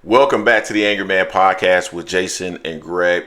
Welcome back to the Angry Man Podcast with Jason and Greg.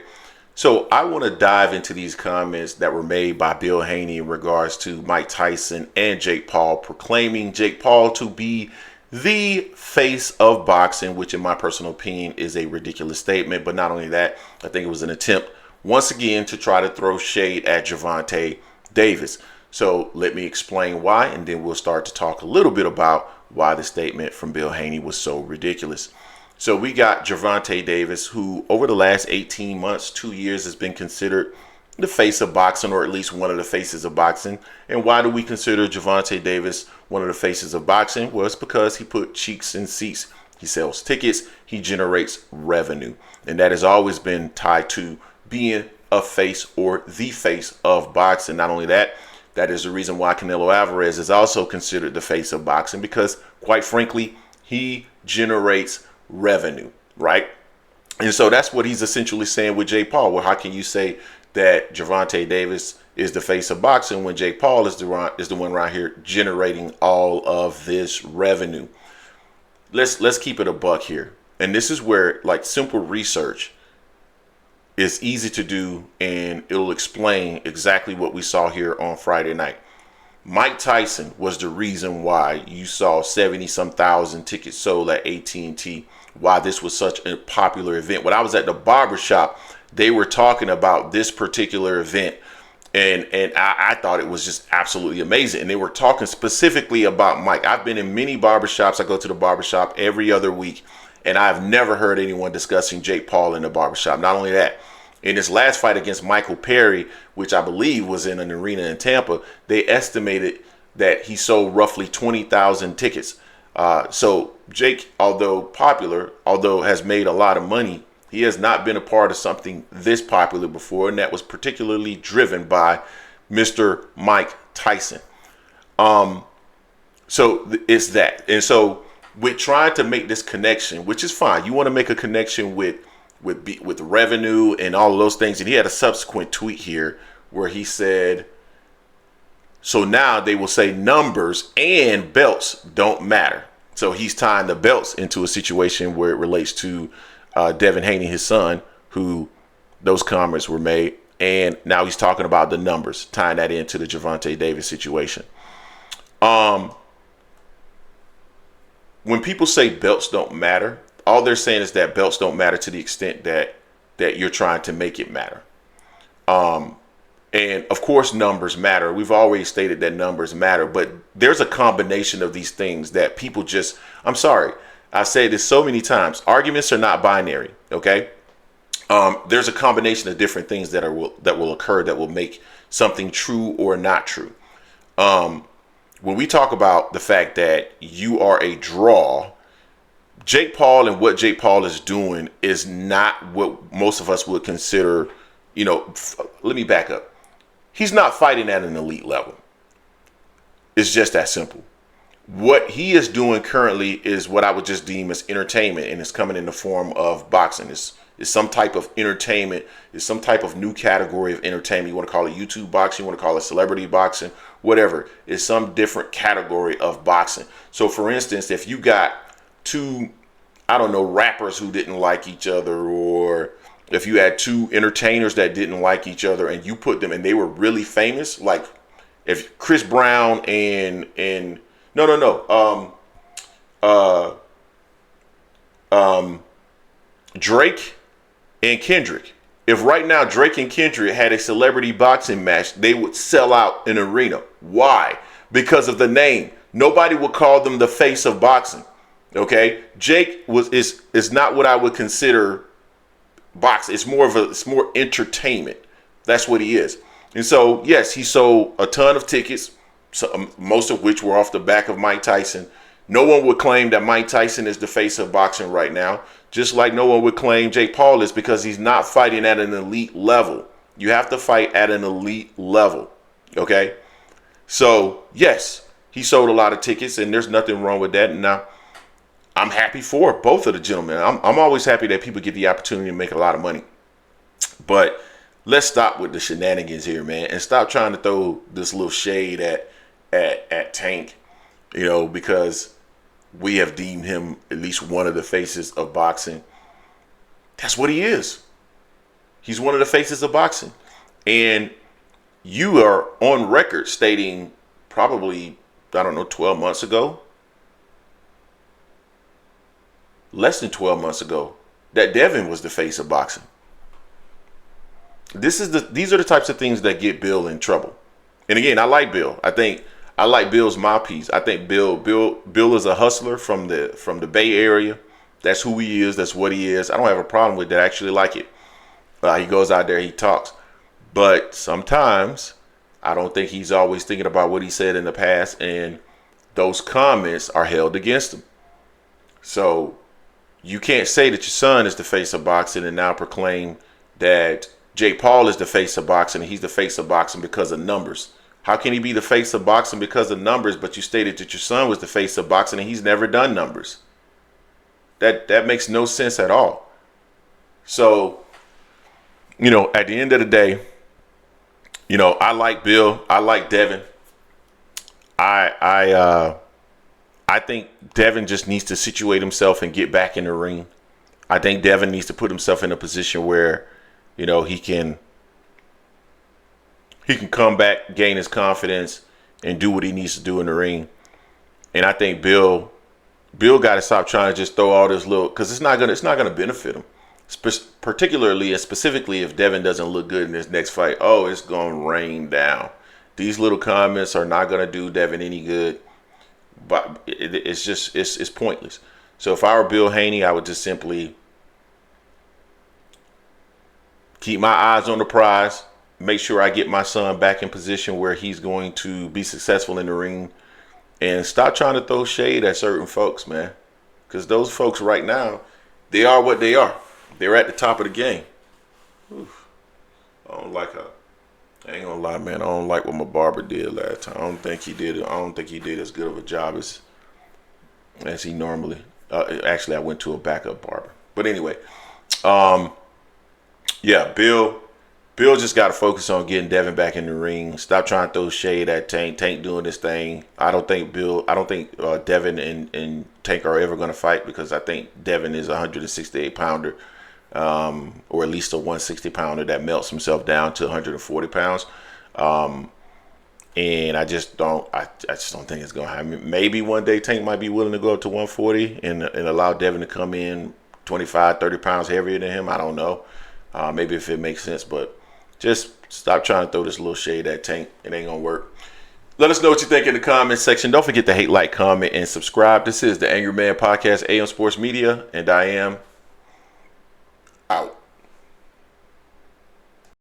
So I want to dive into these comments that were made by Bill Haney in regards to Mike Tyson and Jake Paul, proclaiming Jake Paul to be the face of boxing, which in my personal opinion is a ridiculous statement. But not only that, I think it was an attempt once again to try to throw shade at Gervonta Davis. So let me explain why, and then we'll start to talk a little bit about why the statement from Bill Haney was so ridiculous. So we got Gervonta Davis, who over the last 18 months, 2 years, has been considered the face of boxing, or at least one of the faces of boxing. And why do we consider Gervonta Davis one of the faces of boxing? Well, it's because he put cheeks in seats. He sells tickets. He generates revenue. And that has always been tied to being a face or the face of boxing. Not only that, that is the reason why Canelo Alvarez is also considered the face of boxing, because quite frankly, he generates revenue, right? And so that's what he's essentially saying with Jake Paul. Well, how can you say that Gervonta Davis is the face of boxing when Jake Paul is the one right here generating all of this revenue? Let's keep it a buck here. And this is where, like, simple research is easy to do, and it'll explain exactly what we saw here on Friday night. Mike Tyson was the reason why you saw 70-some thousand tickets sold at AT&T, why this was such a popular event. When I was at the barbershop, they were talking about this particular event, and I thought it was just absolutely amazing. And they were talking specifically about Mike. I've been in many barbershops. I go to the barbershop every other week, and I've never heard anyone discussing Jake Paul in the barbershop. Not only that, in his last fight against Michael Perry, which I believe was in an arena in Tampa, they estimated that he sold roughly 20,000 tickets. So Jake, although popular, although has made a lot of money, he has not been a part of something this popular before, and that was particularly driven by Mr. Mike Tyson. So it's that. And so with trying to make this connection, which is fine, you want to make a connection with revenue and all of those things. And he had a subsequent tweet here where he said, so now they will say numbers and belts don't matter. So he's tying the belts into a situation where it relates to Devin Haney, his son, who those comments were made. And now he's talking about the numbers, tying that into the Gervonta Davis situation. When people say belts don't matter, all they're saying is that belts don't matter to the extent that you're trying to make it matter. And of course, numbers matter. We've always stated that numbers matter, but there's a combination of these things that people just, I'm sorry, I say this so many times, arguments are not binary. Okay. There's a combination of different things that will occur that will make something true or not true. When we talk about the fact that you are a draw, Jake Paul and what Jake Paul is doing is not what most of us would consider, let me back up. He's not fighting at an elite level. It's just that simple. What he is doing currently is what I would just deem as entertainment, and it's coming in the form of boxing. It's some type of entertainment. It's some type of new category of entertainment. You want to call it YouTube boxing, you want to call it celebrity boxing, whatever. It's some different category of boxing. So for instance, if you got two, rappers who didn't like each other, or if you had two entertainers that didn't like each other and you put them and they were really famous, like if Chris Brown and Drake and Kendrick. If right now Drake and Kendrick had a celebrity boxing match, they would sell out an arena. Why? Because of the name. Nobody would call them the face of boxing. Okay, Jake is not what I would consider boxing. It's more entertainment. That's what he is. And so yes, he sold a ton of tickets, most of which were off the back of Mike Tyson. No one would claim that Mike Tyson is the face of boxing right now, just like no one would claim Jake Paul is, because he's not fighting at an elite level. You have to fight at an elite level. Okay, so yes, he sold a lot of tickets, and there's nothing wrong with that. Now, I'm happy for both of the gentlemen. I'm always happy that people get the opportunity to make a lot of money. But let's stop with the shenanigans here, man, and stop trying to throw this little shade at Tank, because we have deemed him at least one of the faces of boxing. That's what he is. He's one of the faces of boxing. And you are on record stating probably, 12 months ago, less than 12 months ago, that Devin was the face of boxing. These are the types of things that get Bill in trouble. And again, I like Bill. I like Bill's mouthpiece. I think Bill is a hustler from the Bay Area. That's who he is. That's what he is. I don't have a problem with that. I actually like it. He goes out there, he talks. But sometimes I don't think he's always thinking about what he said in the past, and those comments are held against him. So you can't say that your son is the face of boxing and now proclaim that Jake Paul is the face of boxing and he's the face of boxing because of numbers. How can he be the face of boxing because of numbers, but you stated that your son was the face of boxing and he's never done numbers? That makes no sense at all. So, at the end of the day, I like Bill. I like Devin. I think Devin just needs to situate himself and get back in the ring. I think Devin needs to put himself in a position where, he can come back, gain his confidence, and do what he needs to do in the ring. And I think Bill got to stop trying to just throw all this little, because it's not gonna benefit him. Particularly and specifically if Devin doesn't look good in this next fight. Oh, it's gonna rain down. These little comments are not gonna do Devin any good. But it's pointless. So if I were Bill Haney, I would just simply keep my eyes on the prize. Make sure I get my son back in position where he's going to be successful in the ring. And stop trying to throw shade at certain folks, man. Because those folks right now, they are what they are. They're at the top of the game. Oof. I don't like how. I ain't gonna lie, man. I don't like what my barber did last time. I don't think he did as good of a job as he normally. Actually, I went to a backup barber. But anyway, yeah, Bill just got to focus on getting Devin back in the ring. Stop trying to throw shade at Tank. Tank doing this thing. I don't think Devin and Tank are ever going to fight, because I think Devin is a 168 pounder, or at least a 160 pounder that melts himself down to 140 pounds. And I just don't think it's going to happen. Maybe one day Tank might be willing to go up to 140 and allow Devin to come in 25, 30 pounds heavier than him. I don't know. Maybe if it makes sense, but just stop trying to throw this little shade at Tank. It ain't going to work. Let us know what you think in the comment section. Don't forget to hate, like, comment, and subscribe. This is the Angry Man Podcast, AM Sports Media, and I am